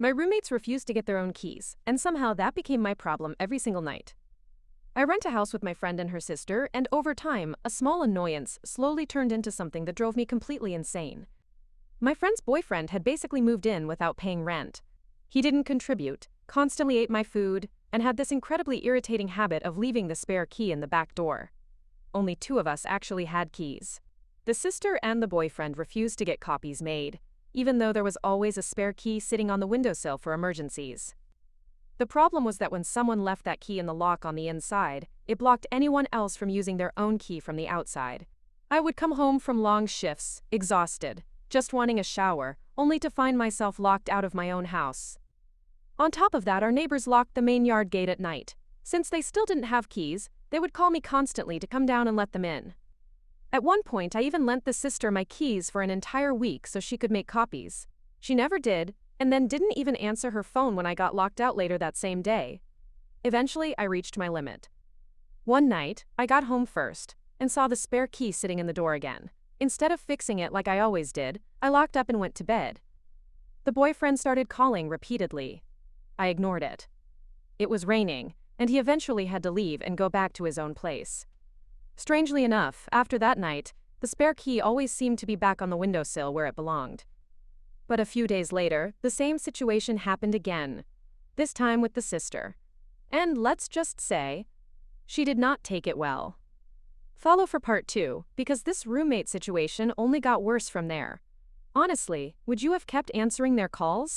My roommates refused to get their own keys, and somehow that became my problem every single night. I rent a house with my friend and her sister, and over time, a small annoyance slowly turned into something that drove me completely insane. My friend's boyfriend had basically moved in without paying rent. He didn't contribute, constantly ate my food, and had this incredibly irritating habit of leaving the spare key in the back door. Only two of us actually had keys. The sister and the boyfriend refused to get copies made, even though there was always a spare key sitting on the windowsill for emergencies. The problem was that when someone left that key in the lock on the inside, it blocked anyone else from using their own key from the outside. I would come home from long shifts, exhausted, just wanting a shower, only to find myself locked out of my own house. On top of that, our neighbors locked the main yard gate at night. Since they still didn't have keys, they would call me constantly to come down and let them in. At one point, I even lent the sister my keys for an entire week so she could make copies. She never did, and then didn't even answer her phone when I got locked out later that same day. Eventually, I reached my limit. One night, I got home first, and saw the spare key sitting in the door again. Instead of fixing it like I always did, I locked up and went to bed. The boyfriend started calling repeatedly. I ignored it. It was raining, and he eventually had to leave and go back to his own place. Strangely enough, after that night, the spare key always seemed to be back on the windowsill where it belonged. But a few days later, the same situation happened again, this time with the sister. And let's just say, she did not take it well. Follow for part 2, because this roommate situation only got worse from there. Honestly, would you have kept answering their calls?